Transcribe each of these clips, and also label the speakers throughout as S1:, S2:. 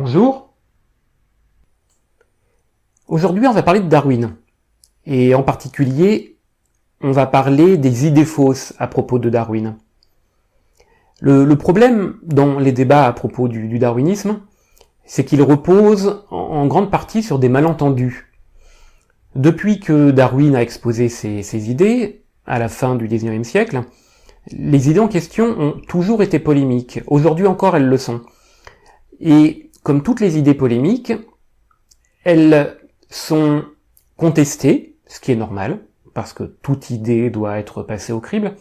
S1: Bonjour. Aujourd'hui, on va parler de Darwin. Et en particulier, on va parler des idées fausses à propos de Darwin. Le problème dans les débats à propos du darwinisme, c'est qu'il repose en grande partie sur des malentendus. Depuis que Darwin a exposé ses idées, à la fin du XIXe siècle, les idées en question ont toujours été polémiques. Aujourd'hui encore, elles le sont. Et comme toutes les idées polémiques, elles sont contestées, ce qui est normal, parce que toute idée doit être passée au crible,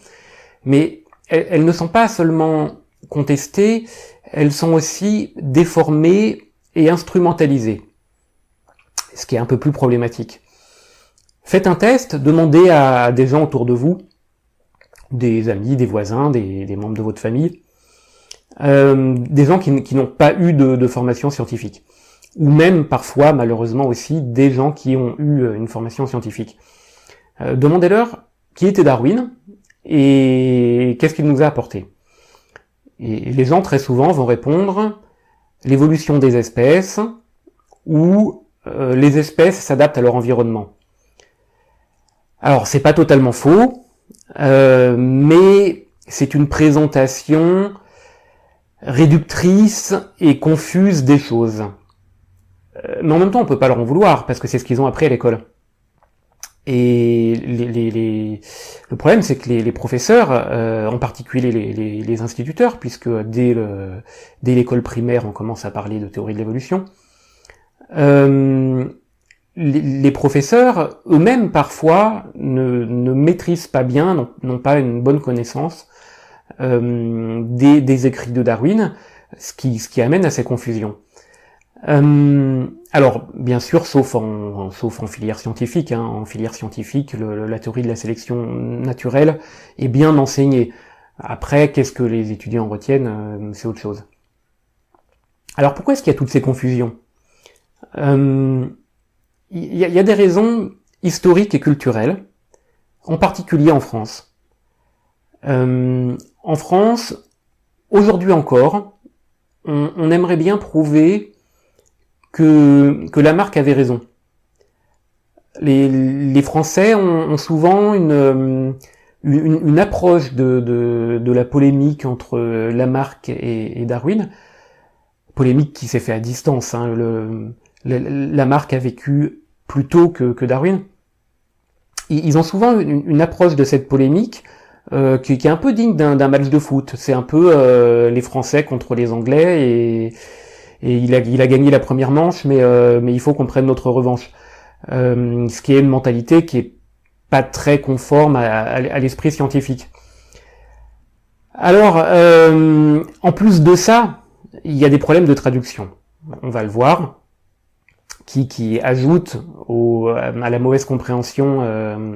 S1: mais elles ne sont pas seulement contestées, elles sont aussi déformées et instrumentalisées, ce qui est un peu plus problématique. Faites un test, demandez à des gens autour de vous, des amis, des voisins, des membres de votre famille, des gens qui n'ont pas eu de formation scientifique, ou même parfois, malheureusement aussi, des gens qui ont eu une formation scientifique. Demandez-leur qui était Darwin et qu'est-ce qu'il nous a apporté. Et les gens très souvent vont répondre l'évolution des espèces ou les espèces s'adaptent à leur environnement. Alors c'est pas totalement faux, mais c'est une présentation réductrice et confuse des choses. Mais en même temps, on peut pas leur en vouloir, parce que c'est ce qu'ils ont appris à l'école. Et le problème, c'est que les professeurs, en particulier les instituteurs, puisque dès l'école primaire, on commence à parler de théorie de l'évolution, les professeurs, eux-mêmes, parfois, ne maîtrisent pas bien, n'ont pas une bonne connaissance des écrits de Darwin, ce qui amène à ces confusions. Alors, bien sûr, sauf en filière scientifique. En filière scientifique, la théorie de la sélection naturelle est bien enseignée. Après, qu'est-ce que les étudiants retiennent, c'est autre chose. Alors, pourquoi est-ce qu'il y a toutes ces confusions ? Il y a des raisons historiques et culturelles, en particulier en France. En France, aujourd'hui encore, on aimerait bien prouver que Lamarck avait raison. Les Français ont souvent une approche de la polémique entre Lamarck et Darwin, polémique qui s'est faite à distance. Lamarck a vécu plus tôt que Darwin. Ils ont souvent une approche de cette polémique qui est un peu digne d'un match de foot. C'est un peu les Français contre les Anglais et il a gagné la première manche, mais il faut qu'on prenne notre revanche. Ce qui est une mentalité qui est pas très conforme à l'esprit scientifique. Alors, en plus de ça, il y a des problèmes de traduction. On va le voir, qui ajoutent à la mauvaise compréhension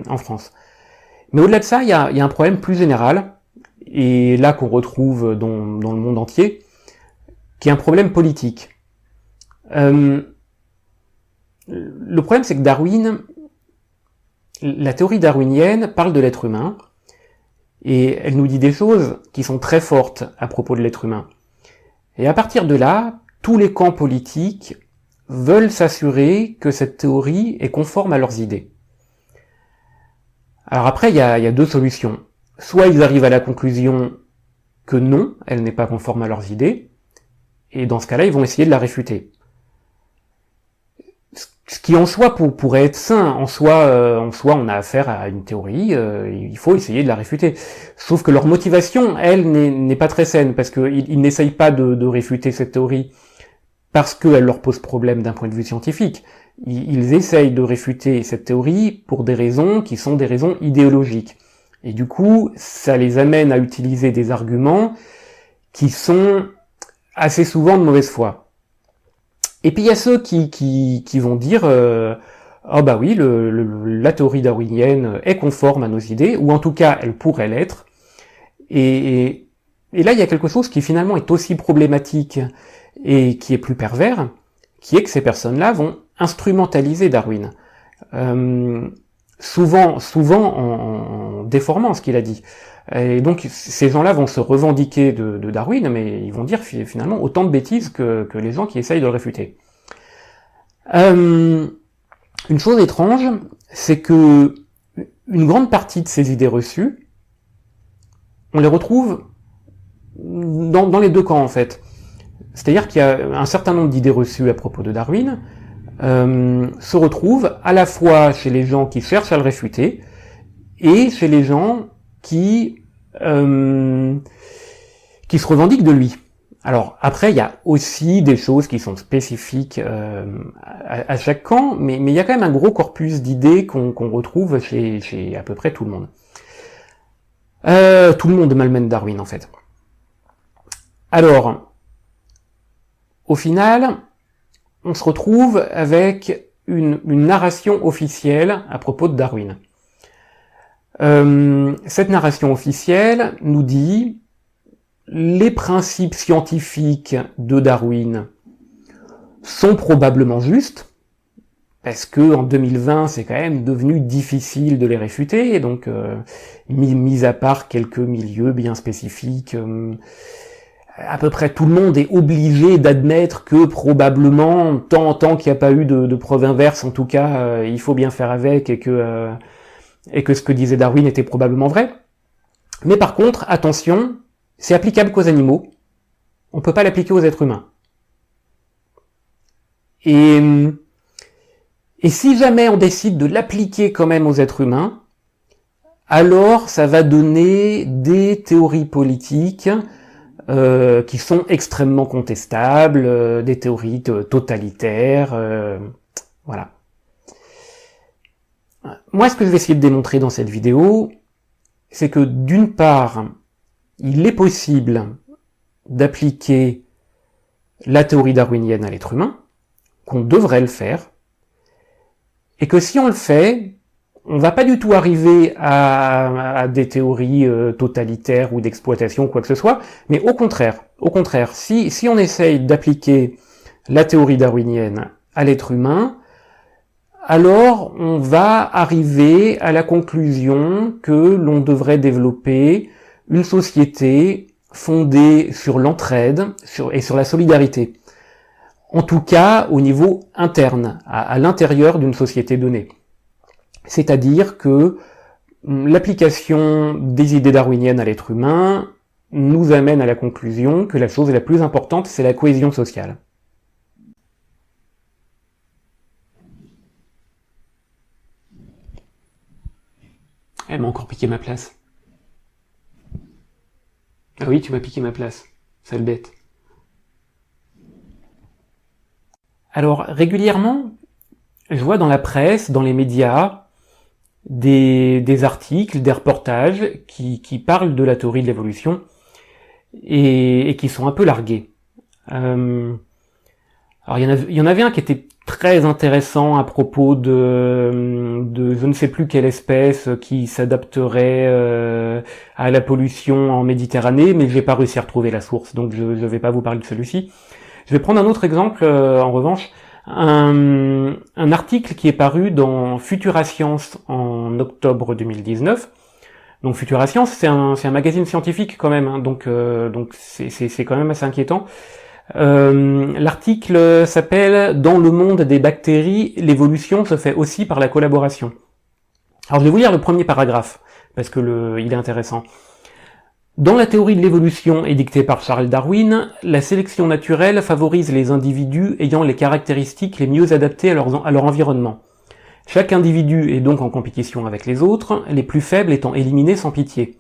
S1: en France. Mais au-delà de ça, il y a un problème plus général, et là qu'on retrouve dans le monde entier, qui est un problème politique. Le problème, c'est que la théorie darwinienne parle de l'être humain, et elle nous dit des choses qui sont très fortes à propos de l'être humain. Et à partir de là, tous les camps politiques veulent s'assurer que cette théorie est conforme à leurs idées. Alors après, il y a deux solutions. Soit ils arrivent à la conclusion que non, elle n'est pas conforme à leurs idées, et dans ce cas-là, ils vont essayer de la réfuter. Ce qui en soi pourrait être sain, en soi on a affaire à une théorie, il faut essayer de la réfuter. Sauf que leur motivation, elle, n'est pas très saine, parce qu'ils n'essayent pas de réfuter cette théorie parce qu'elle leur pose problème d'un point de vue scientifique. Ils essayent de réfuter cette théorie pour des raisons qui sont des raisons idéologiques. Et du coup, ça les amène à utiliser des arguments qui sont assez souvent de mauvaise foi. Et puis il y a ceux qui vont dire ah bah oui, la théorie darwinienne est conforme à nos idées, ou en tout cas elle pourrait l'être. Et là il y a quelque chose qui finalement est aussi problématique et qui est plus pervers, qui est que ces personnes-là vont instrumentaliser Darwin. souvent en déformant ce qu'il a dit. Et donc ces gens-là vont se revendiquer de Darwin, mais ils vont dire finalement autant de bêtises que les gens qui essayent de le réfuter. Une chose étrange, c'est que une grande partie de ces idées reçues, on les retrouve dans les deux camps en fait. C'est-à-dire qu'il y a un certain nombre d'idées reçues à propos de Darwin se retrouvent à la fois chez les gens qui cherchent à le réfuter et chez les gens qui se revendiquent de lui. Alors après, il y a aussi des choses qui sont spécifiques à chaque camp, mais il y a quand même un gros corpus d'idées qu'on retrouve chez à peu près tout le monde. Tout le monde malmène Darwin en fait. Alors, au final, on se retrouve avec une narration officielle à propos de Darwin. Cette narration officielle nous dit les principes scientifiques de Darwin sont probablement justes, parce que en 2020 c'est quand même devenu difficile de les réfuter, et donc mis à part quelques milieux bien spécifiques, à peu près tout le monde est obligé d'admettre que probablement, tant qu'il n'y a pas eu de preuves inverses, en tout cas, il faut bien faire avec, et que ce que disait Darwin était probablement vrai. Mais par contre, attention, c'est applicable qu'aux animaux, on peut pas l'appliquer aux êtres humains. Et si jamais on décide de l'appliquer quand même aux êtres humains, alors ça va donner des théories politiques qui sont extrêmement contestables, des théories totalitaires, voilà. Moi, ce que je vais essayer de démontrer dans cette vidéo, c'est que d'une part, il est possible d'appliquer la théorie darwinienne à l'être humain, qu'on devrait le faire, et que si on le fait, on va pas du tout arriver à des théories totalitaires ou d'exploitation ou quoi que ce soit, mais au contraire, si on essaye d'appliquer la théorie darwinienne à l'être humain, alors on va arriver à la conclusion que l'on devrait développer une société fondée sur l'entraide et sur la solidarité. En tout cas, au niveau interne, à l'intérieur d'une société donnée. C'est-à-dire que l'application des idées darwiniennes à l'être humain nous amène à la conclusion que la chose la plus importante, c'est la cohésion sociale. Elle m'a encore piqué ma place. Ah oui, tu m'as piqué ma place. Sale bête. Alors, régulièrement, je vois dans la presse, dans les médias, des articles, des reportages qui parlent de la théorie de l'évolution et qui sont un peu largués. Alors, il y en avait un qui était très intéressant à propos de je ne sais plus quelle espèce qui s'adapterait à la pollution en Méditerranée, mais j'ai pas réussi à retrouver la source, donc je vais pas vous parler de celui-ci. Je vais prendre un autre exemple, en revanche, un article qui est paru dans Futura Science en octobre 2019. Donc Futura Science, c'est un magazine scientifique quand même, hein, donc c'est quand même assez inquiétant. L'article s'appelle « Dans le monde des bactéries, l'évolution se fait aussi par la collaboration ». Alors je vais vous lire le premier paragraphe, parce que il est intéressant. Dans la théorie de l'évolution édictée par Charles Darwin, la sélection naturelle favorise les individus ayant les caractéristiques les mieux adaptées à leur environnement. Chaque individu est donc en compétition avec les autres, les plus faibles étant éliminés sans pitié.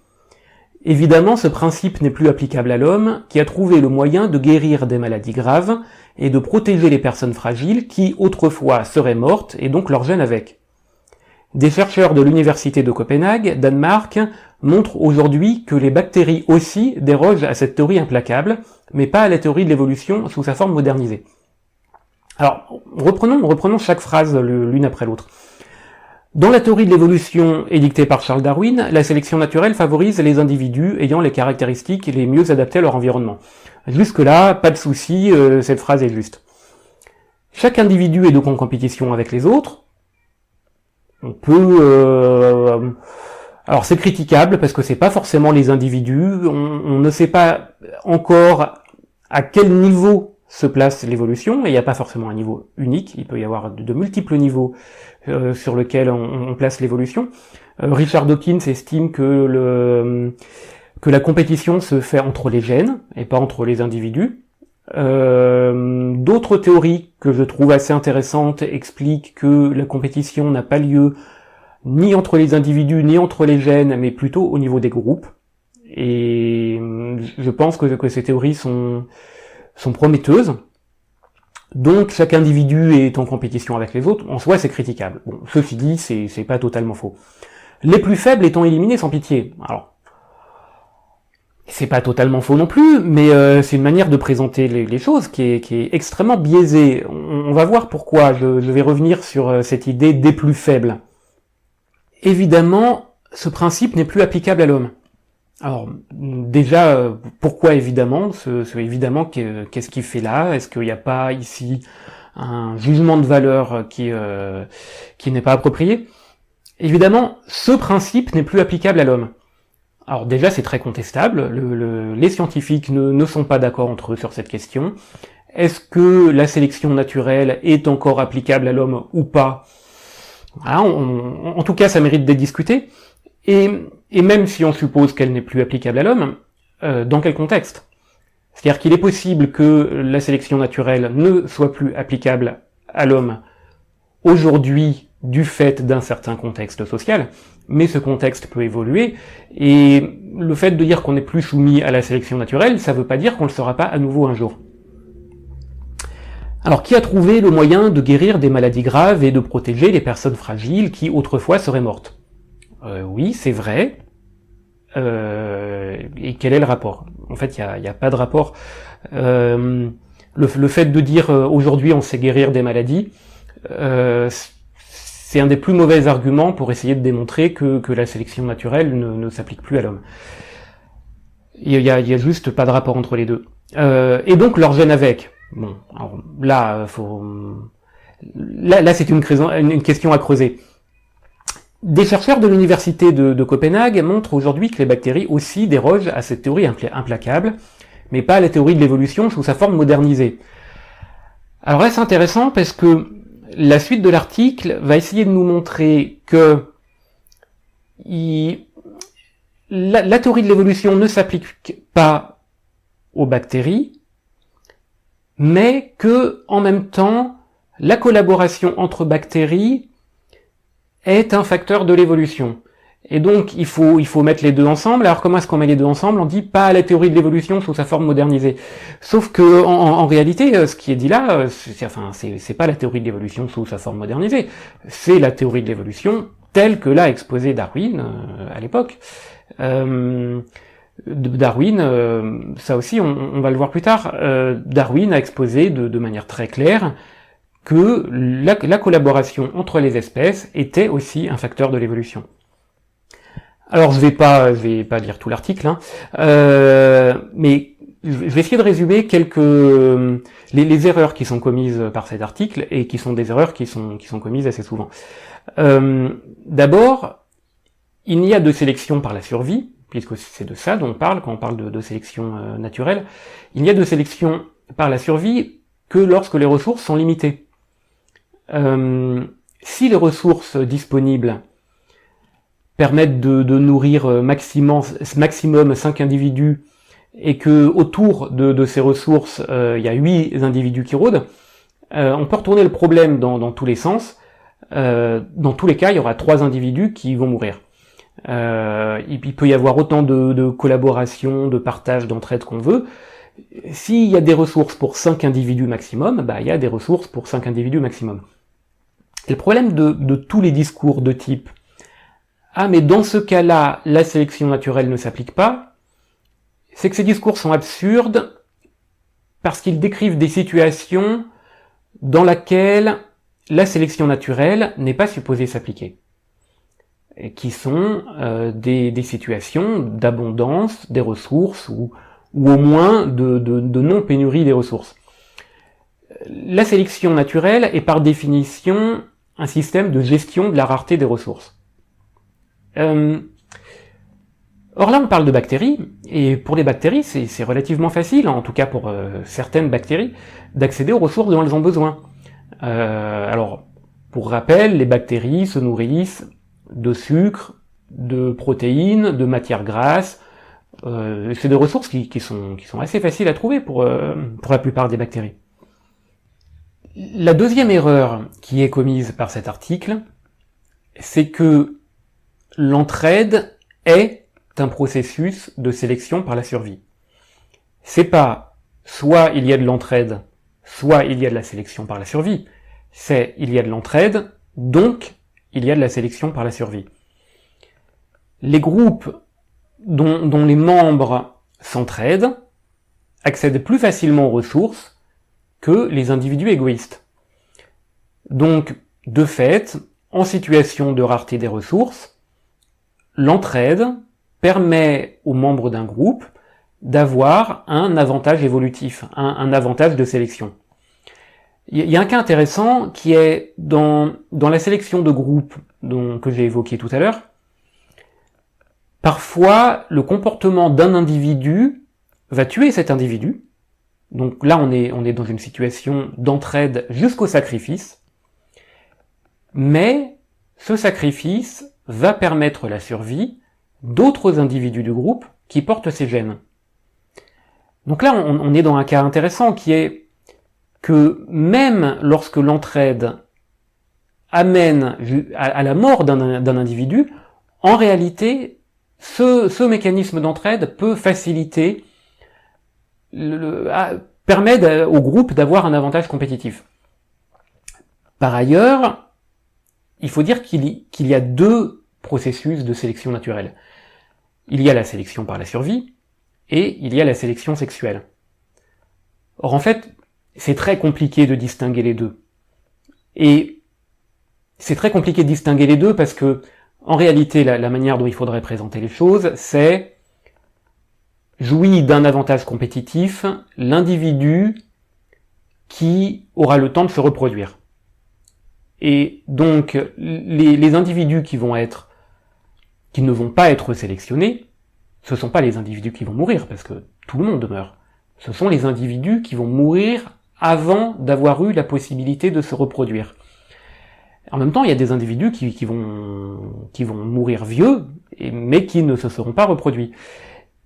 S1: Évidemment, ce principe n'est plus applicable à l'homme, qui a trouvé le moyen de guérir des maladies graves et de protéger les personnes fragiles qui, autrefois, seraient mortes et donc leur gène avec. Des chercheurs de l'université de Copenhague, Danemark, montrent aujourd'hui que les bactéries aussi dérogent à cette théorie implacable, mais pas à la théorie de l'évolution sous sa forme modernisée. Alors, reprenons chaque phrase l'une après l'autre. Dans la théorie de l'évolution édictée par Charles Darwin, la sélection naturelle favorise les individus ayant les caractéristiques les mieux adaptées à leur environnement. Jusque-là, pas de souci, cette phrase est juste. Chaque individu est donc en compétition avec les autres. On peut... alors c'est critiquable parce que c'est pas forcément les individus, on ne sait pas encore à quel niveau se place l'évolution, et il n'y a pas forcément un niveau unique, il peut y avoir de multiples niveaux sur lesquels on place l'évolution. Richard Dawkins estime que la compétition se fait entre les gènes et pas entre les individus. D'autres théories que je trouve assez intéressantes expliquent que la compétition n'a pas lieu ni entre les individus ni entre les gènes, mais plutôt au niveau des groupes. Et je pense que ces théories sont prometteuses. Donc chaque individu est en compétition avec les autres, en soi c'est critiquable. Bon, ceci dit, c'est pas totalement faux. Les plus faibles étant éliminés sans pitié. Alors, c'est pas totalement faux non plus, mais c'est une manière de présenter les choses qui est extrêmement biaisée. On va voir pourquoi, je vais revenir sur cette idée des plus faibles. Évidemment, ce principe n'est plus applicable à l'homme. Alors, déjà, pourquoi évidemment évidemment, qu'est-ce qu'il fait là? Est-ce qu'il n'y a pas ici un jugement de valeur qui n'est pas approprié? Évidemment, ce principe n'est plus applicable à l'homme. Alors déjà, c'est très contestable, les scientifiques ne sont pas d'accord entre eux sur cette question. Est-ce que la sélection naturelle est encore applicable à l'homme ou pas? Voilà, en tout cas, ça mérite d'être discuté. Et même si on suppose qu'elle n'est plus applicable à l'homme, dans quel contexte? C'est-à-dire qu'il est possible que la sélection naturelle ne soit plus applicable à l'homme aujourd'hui du fait d'un certain contexte social, mais ce contexte peut évoluer, et le fait de dire qu'on n'est plus soumis à la sélection naturelle, ça ne veut pas dire qu'on ne le sera pas à nouveau un jour. Alors, qui a trouvé le moyen de guérir des maladies graves et de protéger les personnes fragiles qui autrefois seraient mortes? Oui, c'est vrai. Et quel est le rapport? En fait, il y a pas de rapport. Le fait de dire aujourd'hui on sait guérir des maladies, c'est un des plus mauvais arguments pour essayer de démontrer que la sélection naturelle ne s'applique plus à l'homme. Il y a juste pas de rapport entre les deux. Et donc leur gène avec. Bon, alors là, là c'est une question à creuser. Des chercheurs de l'université de Copenhague montrent aujourd'hui que les bactéries aussi dérogent à cette théorie implacable, mais pas à la théorie de l'évolution sous sa forme modernisée. Alors là, c'est intéressant parce que la suite de l'article va essayer de nous montrer que la théorie de l'évolution ne s'applique pas aux bactéries, mais que, en même temps, la collaboration entre bactéries est un facteur de l'évolution. Et donc, il faut mettre les deux ensemble. Alors, comment est-ce qu'on met les deux ensemble? On dit pas à la théorie de l'évolution sous sa forme modernisée. Sauf que, en réalité, ce qui est dit là, c'est pas la théorie de l'évolution sous sa forme modernisée. C'est la théorie de l'évolution telle que l'a exposée Darwin, à l'époque. Darwin, ça aussi, on va le voir plus tard, Darwin a exposé de manière très claire que la collaboration entre les espèces était aussi un facteur de l'évolution. Alors je vais pas lire tout l'article, hein, mais je vais essayer de résumer les erreurs qui sont commises par cet article et qui sont des erreurs qui sont commises assez souvent. D'abord, il n'y a de sélection par la survie, puisque c'est de ça dont on parle quand on parle de sélection naturelle. Il n'y a de sélection par la survie que lorsque les ressources sont limitées. Si les ressources disponibles permettent de nourrir maximum 5 individus et que autour de ces ressources il y a 8 individus qui rôdent, on peut retourner le problème dans tous les sens. Dans tous les cas, il y aura 3 individus qui vont mourir. Il peut y avoir autant de collaboration, de partage, d'entraide qu'on veut. S'il y a des ressources pour 5 individus maximum, il y a des ressources pour 5 individus maximum. Et le problème de tous les discours de type « Ah, mais dans ce cas-là, la sélection naturelle ne s'applique pas », c'est que ces discours sont absurdes parce qu'ils décrivent des situations dans lesquelles la sélection naturelle n'est pas supposée s'appliquer, et qui sont des situations d'abondance des ressources ou au moins de non-pénurie des ressources. La sélection naturelle est par définition un système de gestion de la rareté des ressources. Or là, on parle de bactéries, et pour les bactéries, c'est relativement facile, en tout cas pour certaines bactéries, d'accéder aux ressources dont elles ont besoin. Alors, pour rappel, les bactéries se nourrissent de sucre, de protéines, de matières grasses. C'est des ressources qui sont assez faciles à trouver pour la plupart des bactéries. La deuxième erreur qui est commise par cet article, c'est que l'entraide est un processus de sélection par la survie. C'est pas soit il y a de l'entraide, soit il y a de la sélection par la survie. C'est il y a de l'entraide, donc il y a de la sélection par la survie. Les groupes dont les membres s'entraident accèdent plus facilement aux ressources que les individus égoïstes. Donc, de fait, en situation de rareté des ressources, l'entraide permet aux membres d'un groupe d'avoir un avantage évolutif, un avantage de sélection. Il y a un cas intéressant qui est dans la sélection de groupe que j'ai évoqué tout à l'heure. Parfois, le comportement d'un individu va tuer cet individu. Donc là, on est dans une situation d'entraide jusqu'au sacrifice. Mais ce sacrifice va permettre la survie d'autres individus du groupe qui portent ces gènes. Donc là, on est dans un cas intéressant qui est que même lorsque l'entraide amène à la mort d'un individu, en réalité, ce mécanisme d'entraide peut faciliter, permet au groupe d'avoir un avantage compétitif. Par ailleurs, il faut dire qu'il y a deux processus de sélection naturelle. Il y a la sélection par la survie, et il y a la sélection sexuelle. Or en fait, c'est très compliqué de distinguer les deux. Et c'est très compliqué de distinguer les deux parce que, en réalité, la manière dont il faudrait présenter les choses, c'est jouit d'un avantage compétitif l'individu qui aura le temps de se reproduire. Et donc, les individus qui ne vont pas être sélectionnés, ce ne sont pas les individus qui vont mourir, parce que tout le monde meurt. Ce sont les individus qui vont mourir avant d'avoir eu la possibilité de se reproduire. En même temps, il y a des individus qui vont mourir vieux, mais qui ne se seront pas reproduits.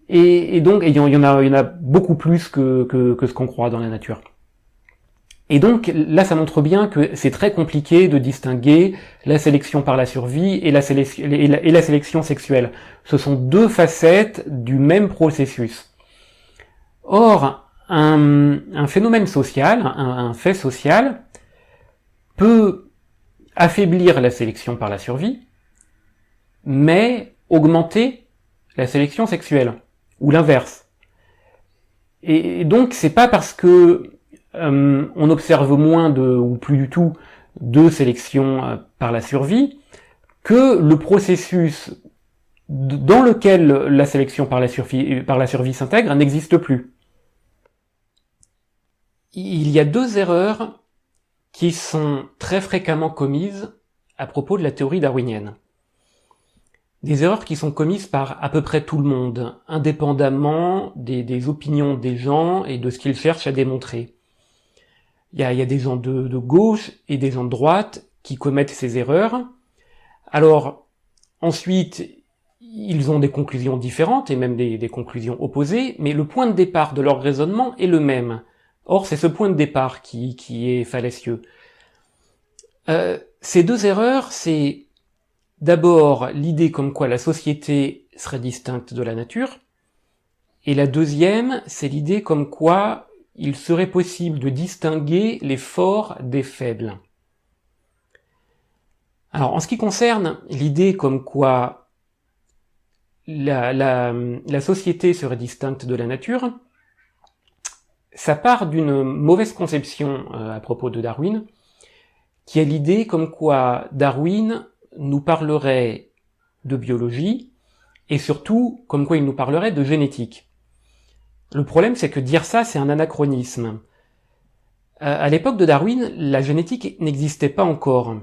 S1: Et donc, il y en a beaucoup plus que ce qu'on croit dans la nature. Et donc, là, ça montre bien que c'est très compliqué de distinguer la sélection par la survie et la sélection sexuelle. Ce sont deux facettes du même processus. Or, un phénomène social, un fait social, peut affaiblir la sélection par la survie, mais augmenter la sélection sexuelle, ou l'inverse. Et donc, c'est pas parce que on observe moins ou plus du tout de sélection par la survie que le processus dans lequel la sélection par la survie s'intègre n'existe plus. Il y a deux erreurs qui sont très fréquemment commises à propos de la théorie darwinienne. Des erreurs qui sont commises par à peu près tout le monde, indépendamment des opinions des gens et de ce qu'ils cherchent à démontrer. Il y a des gens de gauche et des gens de droite qui commettent ces erreurs. Alors, ensuite, ils ont des conclusions différentes et même des conclusions opposées, mais le point de départ de leur raisonnement est le même. Or, c'est ce point de départ qui est fallacieux. Ces deux erreurs, c'est d'abord l'idée comme quoi la société serait distincte de la nature, et la deuxième, c'est l'idée comme quoi il serait possible de distinguer les forts des faibles. Alors, en ce qui concerne l'idée comme quoi la société serait distincte de la nature, ça part d'une mauvaise conception à propos de Darwin, qui est l'idée comme quoi Darwin nous parlerait de biologie, et surtout comme quoi il nous parlerait de génétique. Le problème, c'est que dire ça, c'est un anachronisme. À l'époque de Darwin, la génétique n'existait pas encore.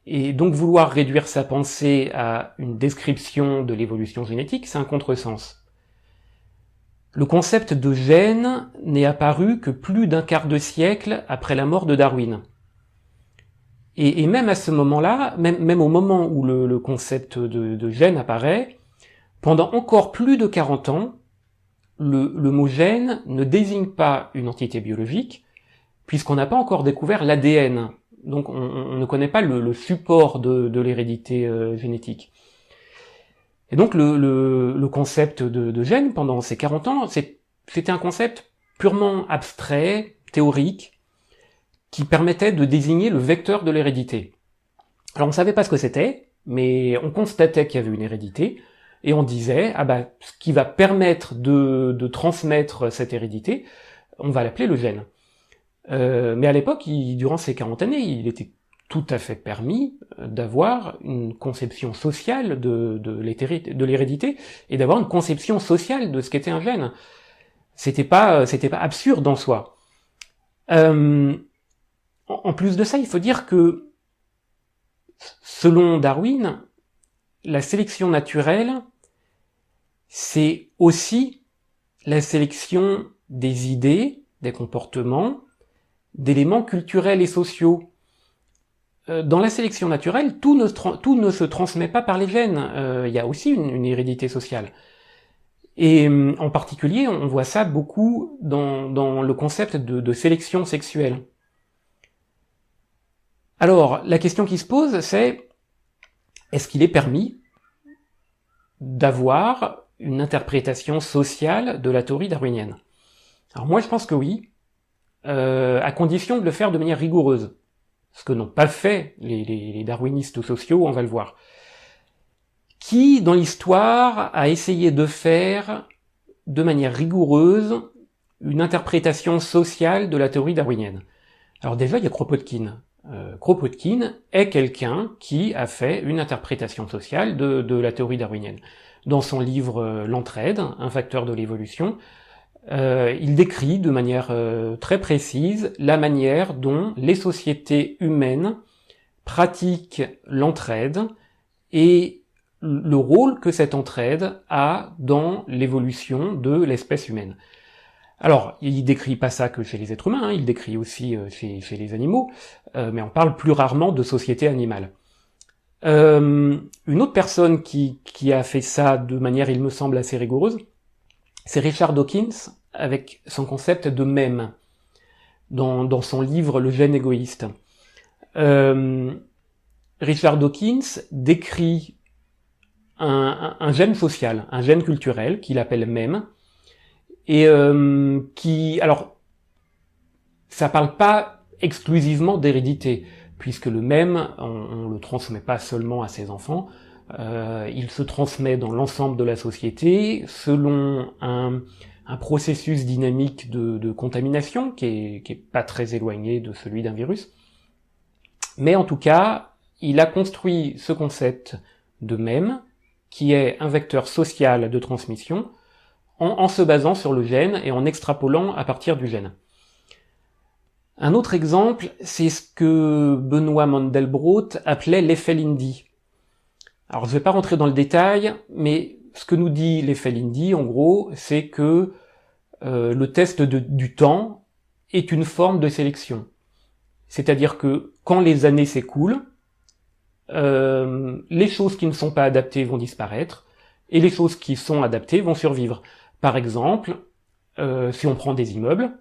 S1: Et donc vouloir réduire sa pensée à une description de l'évolution génétique, c'est un contresens. Le concept de gène n'est apparu que plus d'un quart de siècle après la mort de Darwin. Et même à ce moment-là, même au moment où le concept de gène apparaît, pendant encore plus de 40 ans, le mot gène ne désigne pas une entité biologique, puisqu'on n'a pas encore découvert l'ADN. Donc on ne connaît pas le support de l'hérédité génétique. Et donc le concept de gène, pendant ces 40 ans, c'était un concept purement abstrait, théorique, qui permettait de désigner le vecteur de l'hérédité. Alors on ne savait pas ce que c'était, mais on constatait qu'il y avait une hérédité, et on disait, ce qui va permettre de transmettre cette hérédité, on va l'appeler le gène. Mais à l'époque, durant ces 40 années, il était tout à fait permis d'avoir une conception sociale de l'hérédité, et d'avoir une conception sociale de ce qu'était un gène. C'était pas absurde en soi. En plus de ça, il faut dire que, selon Darwin, la sélection naturelle, c'est aussi la sélection des idées, des comportements, d'éléments culturels et sociaux. Dans la sélection naturelle, tout ne se transmet pas par les gènes. Il y a aussi une hérédité sociale. Et en particulier, on voit ça beaucoup dans le concept de sélection sexuelle. Alors, la question qui se pose, c'est, est-ce qu'il est permis d'avoir une interprétation sociale de la théorie darwinienne? Alors moi, je pense que oui, à condition de le faire de manière rigoureuse. Ce que n'ont pas fait les darwinistes sociaux, on va le voir. Qui, dans l'histoire, a essayé de faire, de manière rigoureuse, une interprétation sociale de la théorie darwinienne? Alors déjà, il y a Kropotkin. Kropotkin est quelqu'un qui a fait une interprétation sociale de la théorie darwinienne. Dans son livre L'entraide, un facteur de l'évolution, il décrit de manière très précise la manière dont les sociétés humaines pratiquent l'entraide et le rôle que cette entraide a dans l'évolution de l'espèce humaine. Alors, il décrit pas ça que chez les êtres humains, il décrit aussi chez les animaux, mais on parle plus rarement de société animale. Une autre personne qui a fait ça de manière, il me semble, assez rigoureuse, c'est Richard Dawkins, avec son concept de mème, dans son livre Le gène égoïste. Richard Dawkins décrit un gène social, un gène culturel, qu'il appelle mème, et alors, ça parle pas exclusivement d'hérédité, puisque le mème, on le transmet pas seulement à ses enfants, il se transmet dans l'ensemble de la société, selon un processus dynamique de contamination, qui est pas très éloigné de celui d'un virus. Mais en tout cas, il a construit ce concept de mème, qui est un vecteur social de transmission, en se basant sur le gène et en extrapolant à partir du gène. Un autre exemple, c'est ce que Benoît Mandelbrot appelait l'effet Lindy. Alors je vais pas rentrer dans le détail, mais ce que nous dit l'effet Lindy, en gros, c'est que le test du temps est une forme de sélection. C'est-à-dire que quand les années s'écoulent, les choses qui ne sont pas adaptées vont disparaître, et les choses qui sont adaptées vont survivre. Par exemple, si on prend des immeubles,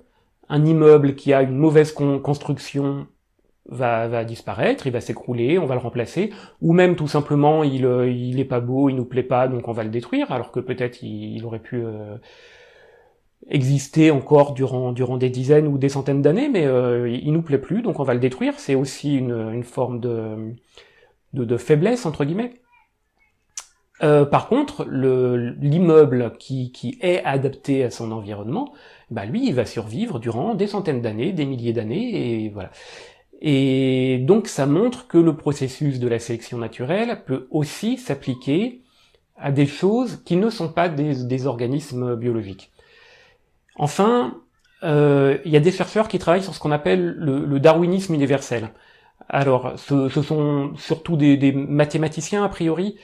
S1: un immeuble qui a une mauvaise construction va disparaître, il va s'écrouler, on va le remplacer, ou même tout simplement il est pas beau, il nous plaît pas, donc on va le détruire, alors que peut-être il aurait pu exister encore durant des dizaines ou des centaines d'années, mais il nous plaît plus, donc on va le détruire. C'est aussi une forme de faiblesse, entre guillemets. Par contre, l'immeuble qui est adapté à son environnement, lui, il va survivre durant des centaines d'années, des milliers d'années, et voilà. Et donc, ça montre que le processus de la sélection naturelle peut aussi s'appliquer à des choses qui ne sont pas des organismes biologiques. Enfin, il y a des chercheurs qui travaillent sur ce qu'on appelle le darwinisme universel. Alors, ce sont surtout des mathématiciens, a priori,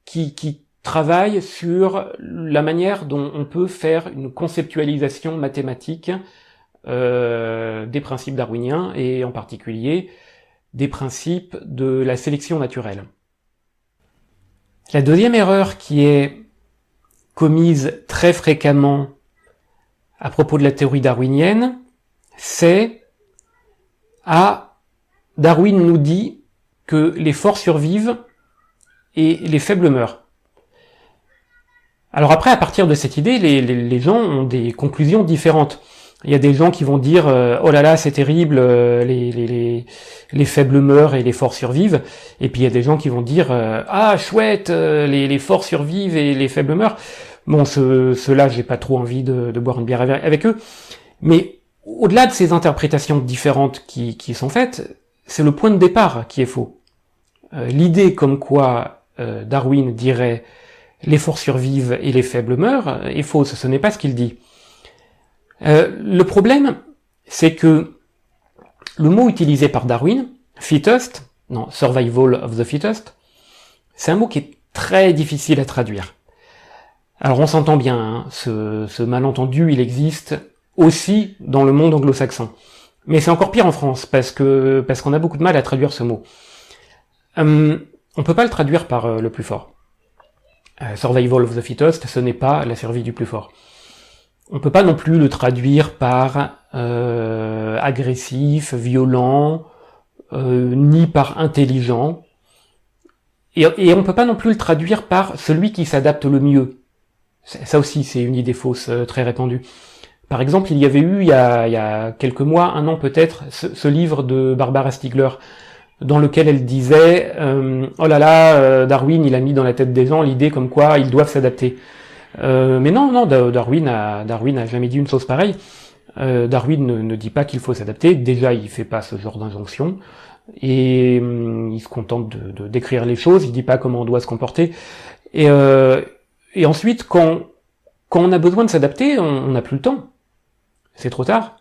S1: qui travaillent sur la manière dont on peut faire une conceptualisation mathématique des principes darwiniens, et en particulier des principes de la sélection naturelle. La deuxième erreur qui est commise très fréquemment à propos de la théorie darwinienne, c'est Darwin nous dit que les forts survivent et les faibles meurent. Alors après, à partir de cette idée, les gens ont des conclusions différentes. Il y a des gens qui vont dire oh là là, c'est terrible, les faibles meurent et les forts survivent. Et puis il y a des gens qui vont dire ah chouette, les forts survivent et les faibles meurent. Bon, ceux-là, j'ai pas trop envie de boire une bière avec eux. Mais au-delà de ces interprétations différentes qui sont faites, c'est le point de départ qui est faux. L'idée comme quoi Darwin dirait les forts survivent et les faibles meurent est fausse, ce n'est pas ce qu'il dit. Le problème, c'est que le mot utilisé par Darwin, fittest, non, survival of the fittest, c'est un mot qui est très difficile à traduire. Alors on s'entend bien, hein, ce malentendu, il existe aussi dans le monde anglo-saxon. Mais c'est encore pire en France, parce qu'on a beaucoup de mal à traduire ce mot. On peut pas le traduire par le plus fort. Survival of the fittest, ce n'est pas la survie du plus fort. On peut pas non plus le traduire par agressif, violent, ni par intelligent. Et on peut pas non plus le traduire par celui qui s'adapte le mieux. Ça aussi, c'est une idée fausse très répandue. Par exemple, il y avait eu, il y a quelques mois, un an peut-être, ce livre de Barbara Stiegler, dans lequel elle disait oh là là, Darwin, il a mis dans la tête des gens l'idée comme quoi ils doivent s'adapter. Mais non, Darwin a jamais dit une chose pareille. Darwin ne dit pas qu'il faut s'adapter. Déjà, il fait pas ce genre d'injonction. Et il se contente de décrire les choses, il dit pas comment on doit se comporter. Et ensuite, quand on a besoin de s'adapter, on n'a plus le temps. C'est trop tard.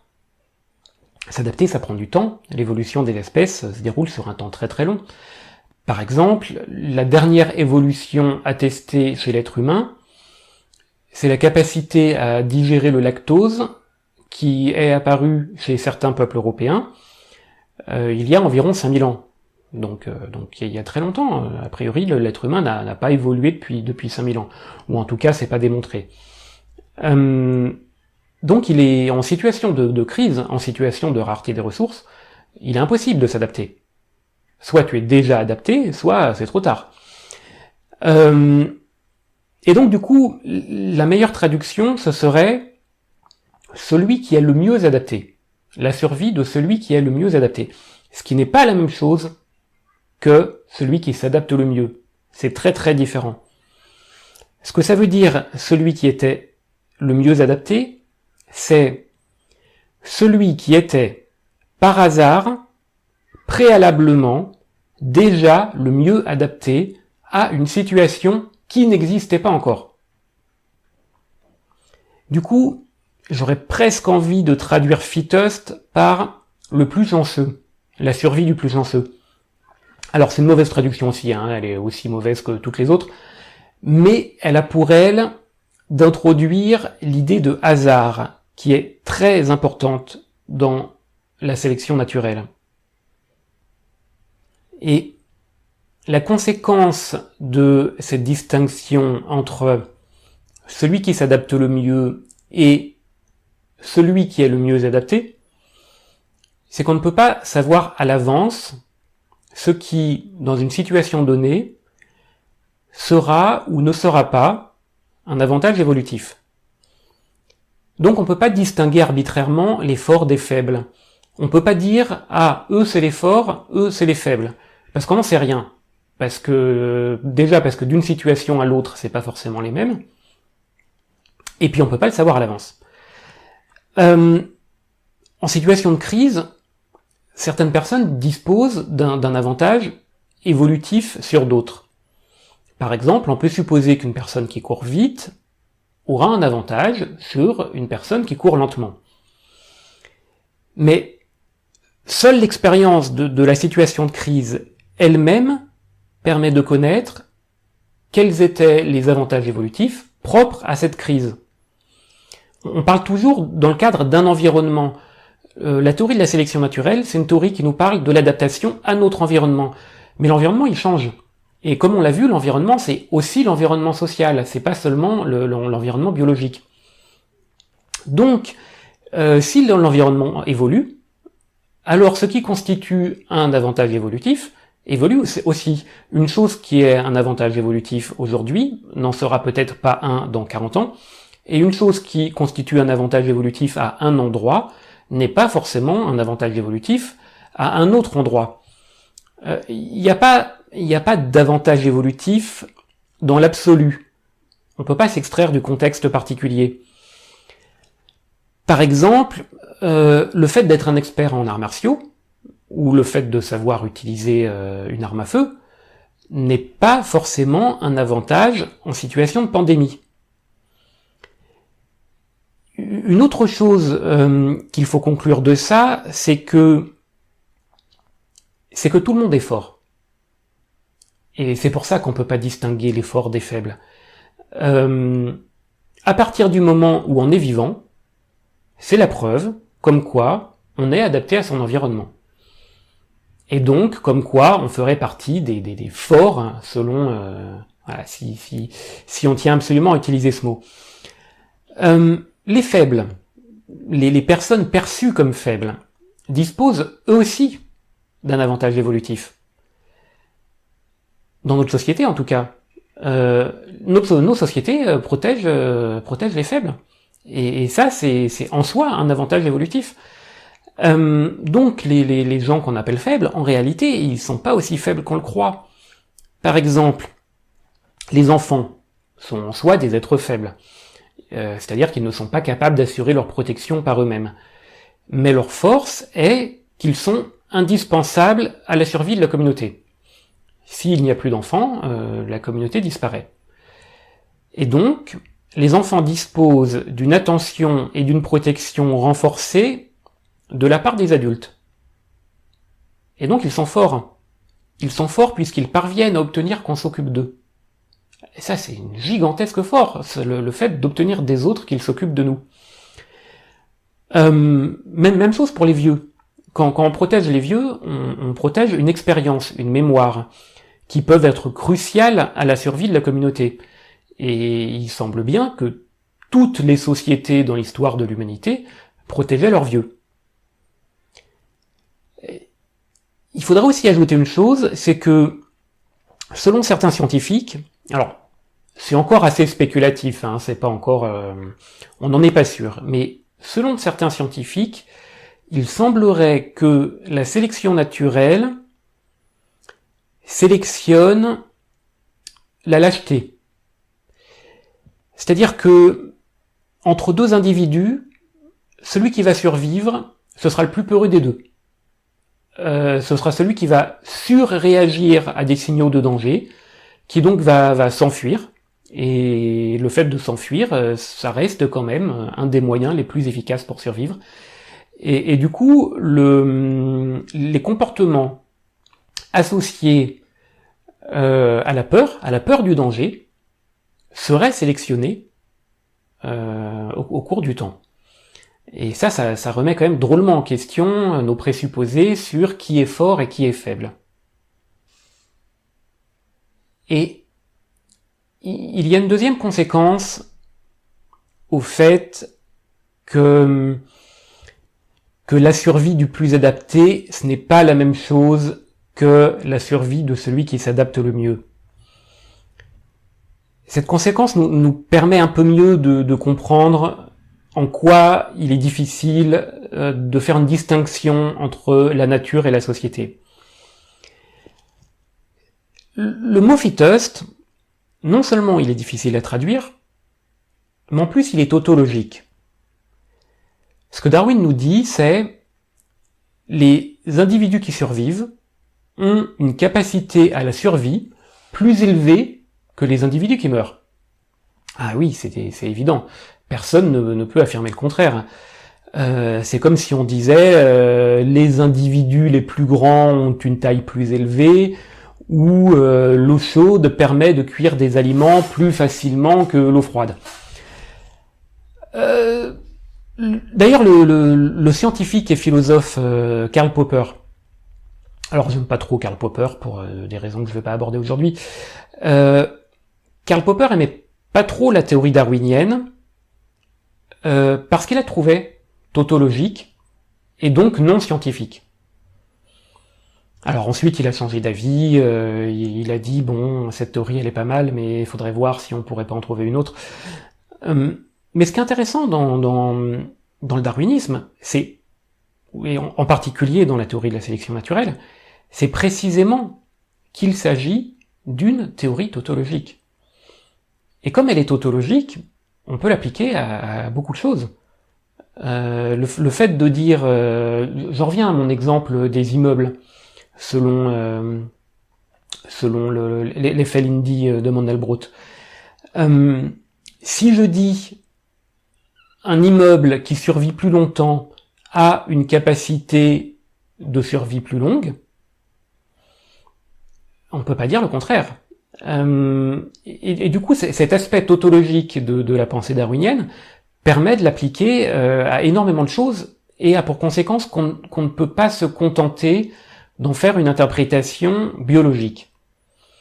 S1: S'adapter, ça prend du temps. L'évolution des espèces se déroule sur un temps très très long. Par exemple, la dernière évolution attestée chez l'être humain, c'est la capacité à digérer le lactose qui est apparue chez certains peuples européens il y a environ 5000 ans. Donc il y a très longtemps. A priori, l'être humain n'a pas évolué depuis 5000 ans. Ou en tout cas, c'est pas démontré. Donc il est en situation de crise, en situation de rareté des ressources, il est impossible de s'adapter. Soit tu es déjà adapté, soit c'est trop tard. Et donc du coup, la meilleure traduction, ce serait celui qui est le mieux adapté. La survie de celui qui est le mieux adapté. Ce qui n'est pas la même chose que celui qui s'adapte le mieux. C'est très très différent. Ce que ça veut dire, celui qui était le mieux adapté, c'est celui qui était, par hasard, préalablement, déjà le mieux adapté à une situation qui n'existait pas encore. Du coup, j'aurais presque envie de traduire fittest par le plus chanceux, la survie du plus chanceux. Alors c'est une mauvaise traduction aussi, hein, elle est aussi mauvaise que toutes les autres, mais elle a pour elle d'introduire l'idée de hasard, qui est très importante dans la sélection naturelle. Et la conséquence de cette distinction entre celui qui s'adapte le mieux et celui qui est le mieux adapté, c'est qu'on ne peut pas savoir à l'avance ce qui, dans une situation donnée, sera ou ne sera pas un avantage évolutif. Donc on ne peut pas distinguer arbitrairement les forts des faibles. On ne peut pas dire « Ah, eux c'est les forts, eux c'est les faibles », parce qu'on n'en sait rien. Parce que d'une situation à l'autre, c'est pas forcément les mêmes. Et puis on peut pas le savoir à l'avance. En situation de crise, certaines personnes disposent d'un avantage évolutif sur d'autres. Par exemple, on peut supposer qu'une personne qui court vite aura un avantage sur une personne qui court lentement. Mais Seule l'expérience de la situation de crise elle-même permet de connaître quels étaient les avantages évolutifs propres à cette crise. On parle toujours dans le cadre d'un environnement. La théorie de la sélection naturelle, c'est une théorie qui nous parle de l'adaptation à notre environnement. Mais l'environnement, il change. Et comme on l'a vu, l'environnement, c'est aussi l'environnement social, c'est pas seulement l'environnement biologique. Donc, si l'environnement évolue, alors ce qui constitue un avantage évolutif évolue aussi. Une chose qui est un avantage évolutif aujourd'hui n'en sera peut-être pas un dans 40 ans, et une chose qui constitue un avantage évolutif à un endroit n'est pas forcément un avantage évolutif à un autre endroit. Il n'y a pas d'avantage évolutif dans l'absolu. On ne peut pas s'extraire du contexte particulier. Par exemple, le fait d'être un expert en arts martiaux, ou le fait de savoir utiliser une arme à feu, n'est pas forcément un avantage en situation de pandémie. Une autre chose qu'il faut conclure de ça, c'est que tout le monde est fort. Et c'est pour ça qu'on ne peut pas distinguer les forts des faibles. À partir du moment où on est vivant, c'est la preuve comme quoi on est adapté à son environnement. Et donc, comme quoi on ferait partie des forts, hein, selon voilà, si on tient absolument à utiliser ce mot. Les faibles, les personnes perçues comme faibles, disposent eux aussi d'un avantage évolutif. Dans notre société, en tout cas, nos sociétés protègent les faibles. Et ça, c'est en soi un avantage évolutif. Donc, les gens qu'on appelle faibles, en réalité, ils sont pas aussi faibles qu'on le croit. Par exemple, les enfants sont en soi des êtres faibles. C'est-à-dire qu'ils ne sont pas capables d'assurer leur protection par eux-mêmes. Mais leur force est qu'ils sont indispensables à la survie de la communauté. S'il n'y a plus d'enfants, la communauté disparaît. Et donc, les enfants disposent d'une attention et d'une protection renforcée de la part des adultes. Et donc, ils sont forts. Ils sont forts puisqu'ils parviennent à obtenir qu'on s'occupe d'eux. Et ça, c'est une gigantesque force, le fait d'obtenir des autres qu'ils s'occupent de nous. Même chose pour les vieux. Quand on protège les vieux, on protège une expérience, une mémoire, qui peuvent être cruciales à la survie de la communauté. Et il semble bien que toutes les sociétés dans l'histoire de l'humanité protégeaient leurs vieux. Il faudrait aussi ajouter une chose, c'est que, selon certains scientifiques, alors, c'est encore assez spéculatif, hein, c'est pas encore, on n'en est pas sûr, mais selon certains scientifiques, il semblerait que la sélection naturelle sélectionne la lâcheté. C'est-à-dire que, entre deux individus, celui qui va survivre, ce sera le plus peureux des deux. Ce sera celui qui va surréagir à des signaux de danger, qui donc va s'enfuir, et le fait de s'enfuir, ça reste quand même un des moyens les plus efficaces pour survivre. Et du coup, les comportements associés à la peur du danger, seraient sélectionnés au cours du temps. Et ça remet quand même drôlement en question nos présupposés sur qui est fort et qui est faible. Et il y a une deuxième conséquence au fait que la survie du plus adapté, ce n'est pas la même chose que la survie de celui qui s'adapte le mieux. Cette conséquence nous permet un peu mieux de comprendre en quoi il est difficile de faire une distinction entre la nature et la société. Le mot fittest, non seulement il est difficile à traduire, mais en plus il est tautologique. Ce que Darwin nous dit, c'est les individus qui survivent ont une capacité à la survie plus élevée que les individus qui meurent. Ah oui, c'est évident. Personne ne peut affirmer le contraire. C'est comme si on disait les individus les plus grands ont une taille plus élevée, ou l'eau chaude permet de cuire des aliments plus facilement que l'eau froide. D'ailleurs, le scientifique et philosophe Karl Popper, alors j'aime pas trop Karl Popper pour des raisons que je vais pas aborder aujourd'hui, Karl Popper aimait pas trop la théorie darwinienne parce qu'il la trouvait tautologique et donc non scientifique. Alors ensuite il a changé d'avis, il a dit bon cette théorie elle est pas mal mais il faudrait voir si on pourrait pas en trouver une autre. Mais ce qui est intéressant dans le darwinisme, c'est, et en particulier dans la théorie de la sélection naturelle, c'est précisément qu'il s'agit d'une théorie tautologique. Et comme elle est tautologique, on peut l'appliquer à beaucoup de choses. Le fait de dire, j'en reviens à mon exemple des immeubles, selon l'effet Lindy de Mandelbrot. Si je dis un immeuble qui survit plus longtemps a une capacité de survie plus longue, on ne peut pas dire le contraire. Et du coup, cet aspect tautologique de la pensée darwinienne permet de l'appliquer à énormément de choses et a pour conséquence qu'on ne peut pas se contenter d'en faire une interprétation biologique.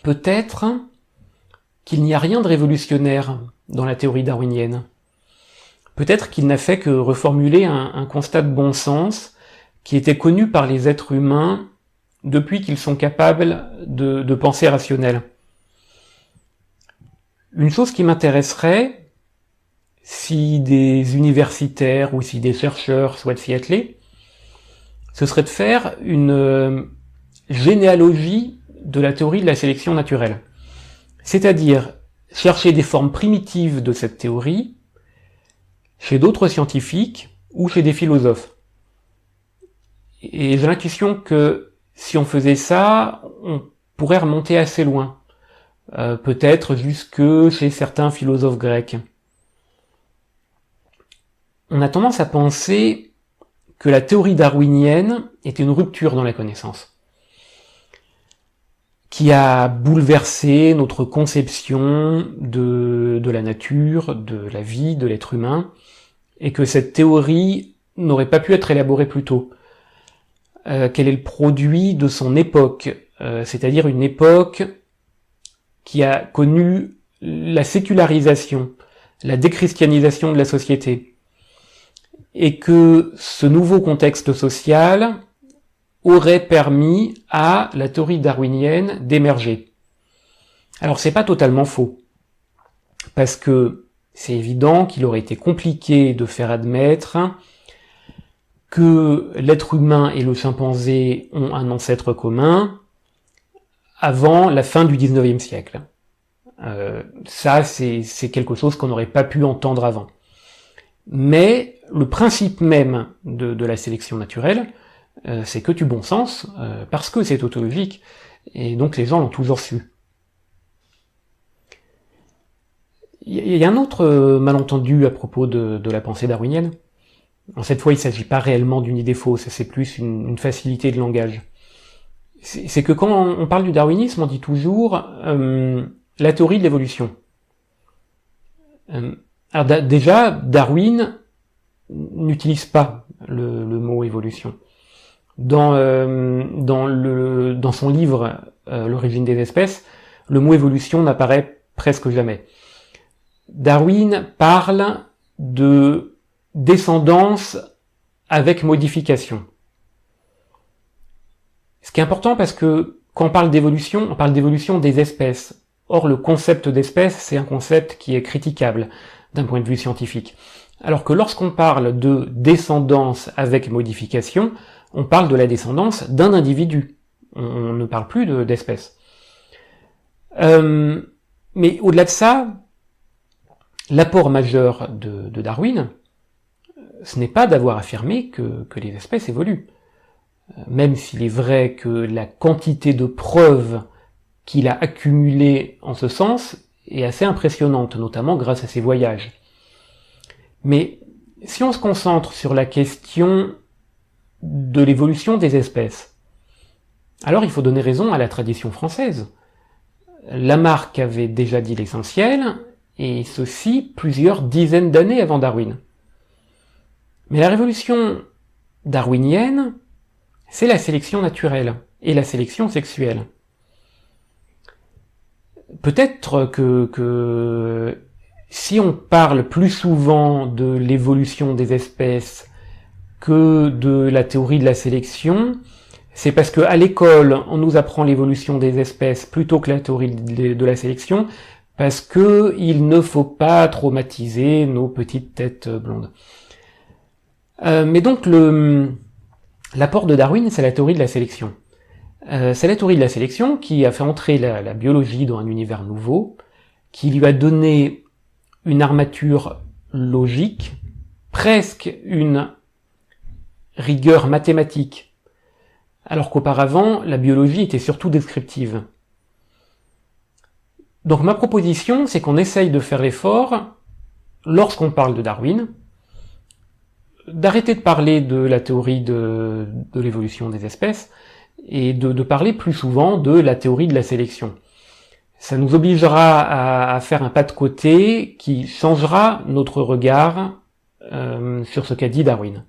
S1: Peut-être qu'il n'y a rien de révolutionnaire dans la théorie darwinienne. Peut-être qu'il n'a fait que reformuler un constat de bon sens qui était connu par les êtres humains depuis qu'ils sont capables de pensée rationnelle. Une chose qui m'intéresserait, si des universitaires ou si des chercheurs souhaitent s'y atteler, ce serait de faire une généalogie de la théorie de la sélection naturelle. C'est-à-dire chercher des formes primitives de cette théorie chez d'autres scientifiques ou chez des philosophes. Et j'ai l'intuition que si on faisait ça, on pourrait remonter assez loin, peut-être jusque chez certains philosophes grecs. On a tendance à penser que la théorie darwinienne est une rupture dans la connaissance, qui a bouleversé notre conception de la nature, de la vie, de l'être humain, et que cette théorie n'aurait pas pu être élaborée plus tôt, qu'elle est le produit de son époque, c'est-à-dire une époque qui a connu la sécularisation, la déchristianisation de la société, et que ce nouveau contexte social aurait permis à la théorie darwinienne d'émerger. Alors c'est pas totalement faux, parce que c'est évident qu'il aurait été compliqué de faire admettre que l'être humain et le chimpanzé ont un ancêtre commun avant la fin du XIXe siècle. Ça, c'est quelque chose qu'on n'aurait pas pu entendre avant. Mais le principe même de la sélection naturelle, c'est que du bon sens, parce que c'est tautologique, et donc les gens l'ont toujours su. Il y a un autre malentendu à propos de la pensée darwinienne. Cette fois, il ne s'agit pas réellement d'une idée fausse, c'est plus une facilité de langage. C'est que quand on parle du darwinisme, on dit toujours la théorie de l'évolution. Alors déjà, Darwin n'utilise pas le mot évolution. Dans son livre L'origine des espèces, le mot évolution n'apparaît presque jamais. Darwin parle de descendance avec modification. Ce qui est important parce que quand on parle d'évolution des espèces. Or, le concept d'espèce, c'est un concept qui est critiquable d'un point de vue scientifique. Alors que lorsqu'on parle de descendance avec modification, on parle de la descendance d'un individu. On ne parle plus d'espèce. Mais au-delà de ça, l'apport majeur de Darwin, ce n'est pas d'avoir affirmé que les espèces évoluent. Même s'il est vrai que la quantité de preuves qu'il a accumulées en ce sens est assez impressionnante, notamment grâce à ses voyages. Mais Si on se concentre sur la question de l'évolution des espèces, alors il faut donner raison à la tradition française. Lamarck avait déjà dit l'essentiel, et ceci plusieurs dizaines d'années avant Darwin. Mais la révolution darwinienne, c'est la sélection naturelle et la sélection sexuelle. Peut-être que si on parle plus souvent de l'évolution des espèces que de la théorie de la sélection, c'est parce qu'à l'école, on nous apprend l'évolution des espèces plutôt que la théorie de la sélection, parce que il ne faut pas traumatiser nos petites têtes blondes. Mais donc l'apport de Darwin, c'est la théorie de la sélection. C'est la théorie de la sélection qui a fait entrer la biologie dans un univers nouveau, qui lui a donné une armature logique, presque une rigueur mathématique, alors qu'auparavant, la biologie était surtout descriptive. Donc ma proposition, c'est qu'on essaye de faire l'effort, lorsqu'on parle de Darwin, d'arrêter de parler de la théorie de l'évolution des espèces, et de parler plus souvent de la théorie de la sélection. Ça nous obligera à faire un pas de côté qui changera notre regard sur ce qu'a dit Darwin.